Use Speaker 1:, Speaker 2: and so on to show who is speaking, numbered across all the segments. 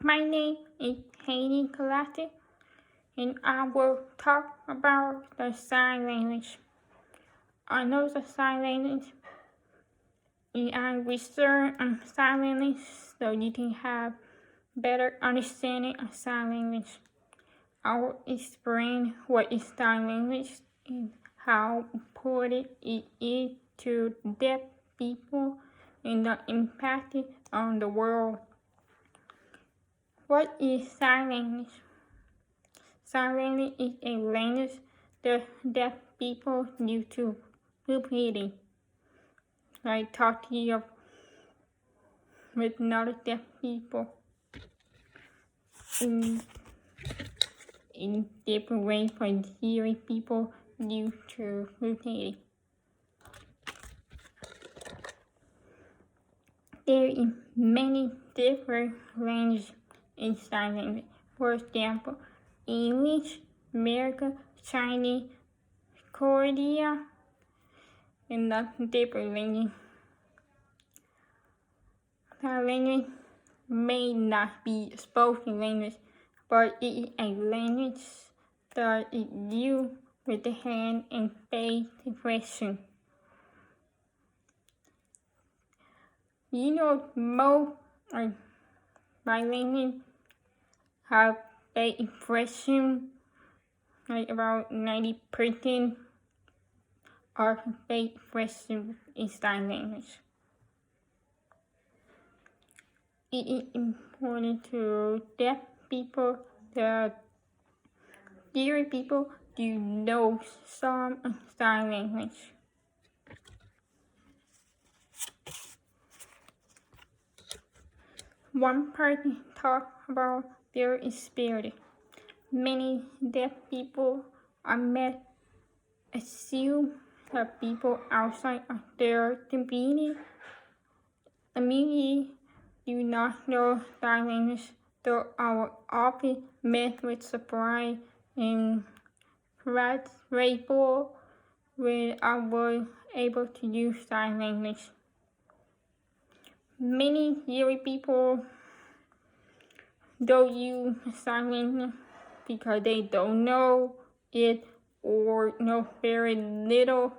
Speaker 1: My name is Haiti Kalate, and I will talk about the sign language. I know the sign language, and I research on sign language so you can have better understanding of sign language. I will explain what is sign language and how important it is to deaf people and the impact on the world. What is sign language? Sign language is a language that deaf people use to communicate, like talking with other deaf people in, in different ways for hearing people use to communicate. There are many different languages in sign language. For example, English, American, Chinese, Korea, and different languages. Sign language may not be a spoken language, but it is a language that is used with the hand and face expression. Most sign language have face expression, like about 90% of face expression in sign language. It is important to deaf people that hearing people do know some sign language. One person talked about their experience. Many deaf people I met assume that people outside of their community do not know sign language, though I was often met with surprise and grateful when I was able to use sign language. Many hearing people don't use sign language because they don't know it or know very little,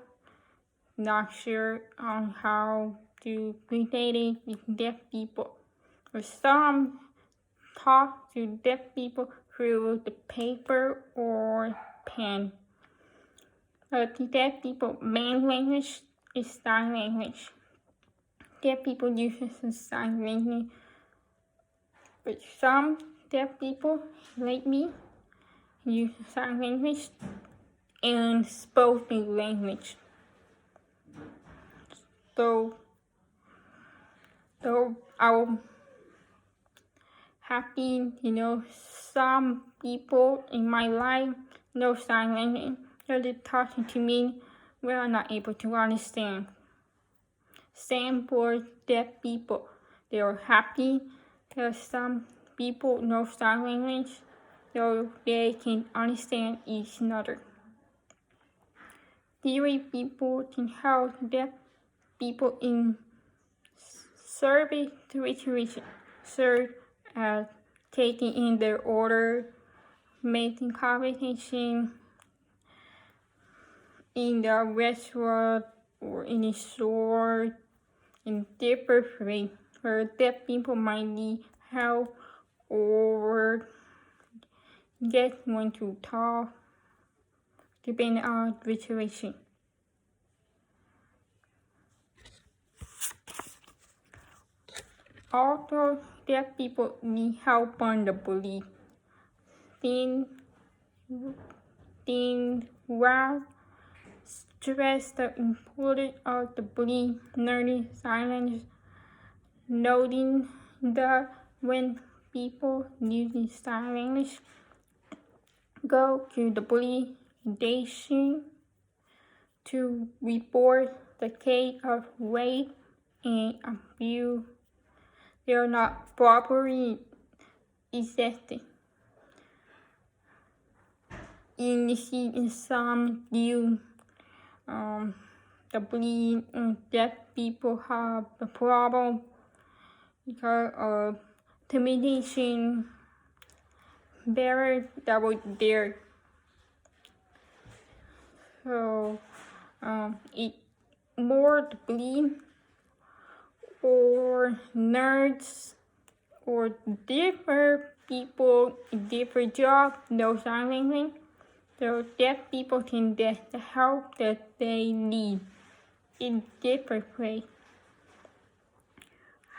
Speaker 1: not sure on how to communicate with deaf people. But some talk to deaf people through the paper or pen. The deaf people main language is sign language. Deaf people use sign language, but some deaf people like me use sign language and spoken language. So I'm happy, some people in my life know sign language. They're talking to me when I'm not able to understand. Same for deaf people. They are happy that some people know sign language so they can understand each other. Hearing people can help deaf people in service situation, such as taking in their order, making conversation in the restaurant or in the store, in different ways where deaf people might need help or just want to talk, depending on the situation. Also, deaf people need help on the belief. While stress the importance of the belief learning sign language, noting that when people using sign language go to the police station to report the case of rape and abuse, they are not properly assessed. In some view, the police and deaf people have the problem because of communication barrier that was there. So it more deeply or nerds or different people in different jobs, no sign language, so deaf people can get the help that they need in different ways.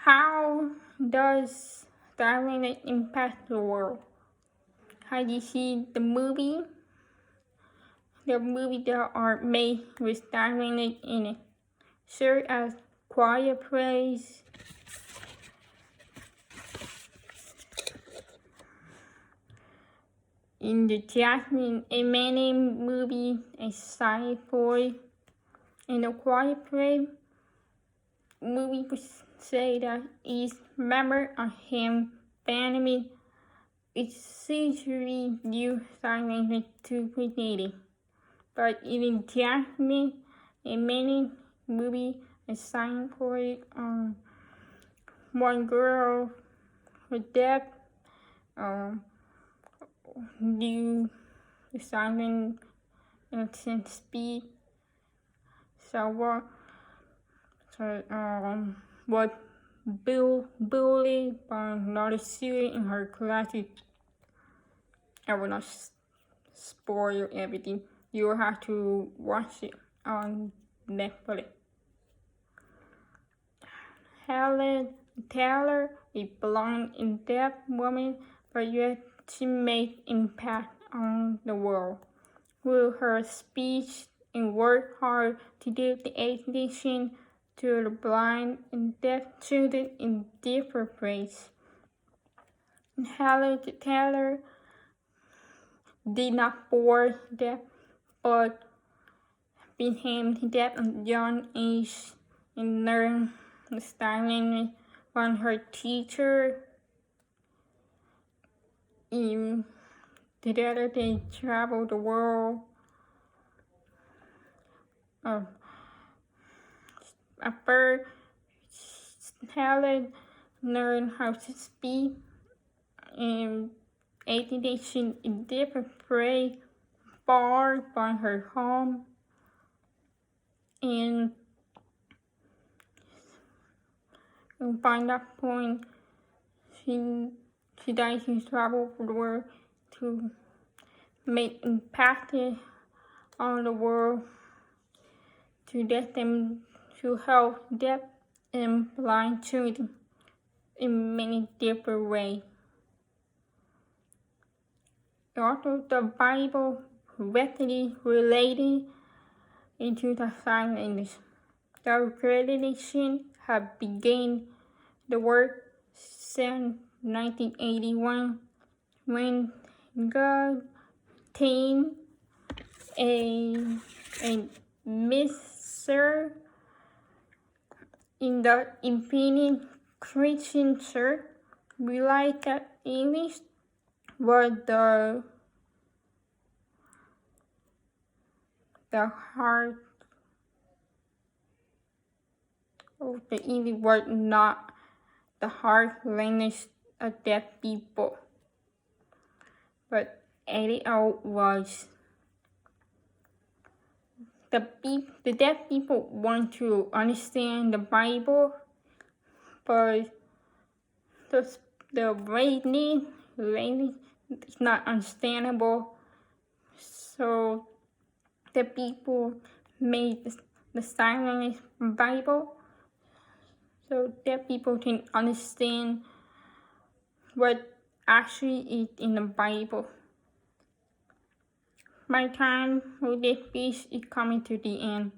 Speaker 1: How does sign language impact the world? How do you see the movie? The movies that are made with sign language in it, such as Quiet Place, in the Jasmine and Manny movie, A Silent Boy, in the Quiet Place movie would say that each member of him family essentially use sign language to communicate. But in the Jasmine and Manny movie, A Silent Boy, one girl was deaf, knew the silent and speed. So was bullied by another student in her class. I will not spoil everything. You will have to watch it on Netflix. Helen Taylor, a blonde and deaf woman, but yet she made impact on the world. With her speech and work hard to give the education to the blind and deaf children in different ways. Helen Taylor did not born deaf, but became deaf at a young age and learned the sign language from her teacher. Together they traveled the world. At first, Helen learned how to speak and education in different ways far from her home. And by that point, she decided to travel the world to make impact on the world, to get them to help deaf and blind children in many different ways. Also, the Bible directly related into the sign language. The religion had begun the work since 1981 when God obtained a minister in the Infinite Christian Church realized that English was the heart of the English was not the hard language of deaf people, but ADL was. The deaf people want to understand the Bible, but the language is not understandable. So the people made the sign language Bible, so deaf people can understand what actually is in the Bible. My time with this speech is coming to the end.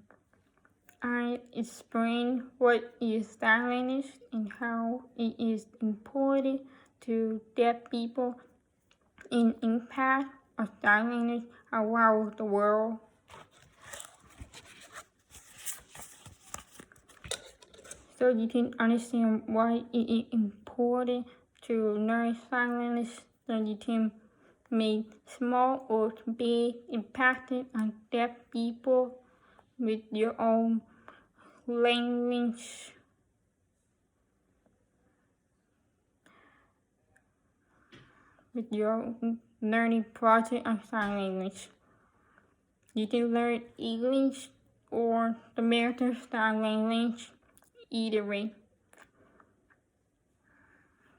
Speaker 1: I explain what is sign language and how it is important to deaf people and impact of sign language around the world. So you can understand why it is important to learn sign language, so you can make small or big impact on deaf people with your own language. with your learning project on sign language. You can learn English or the American Sign Language either way.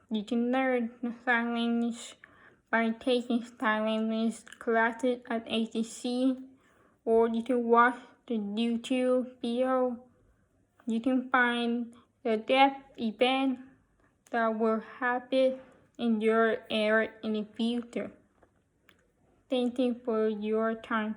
Speaker 1: You can learn the sign language by taking sign language classes at ACC, or you can watch the YouTube video. You can find the deaf event that will happen in your area in the future. Thank you for your time.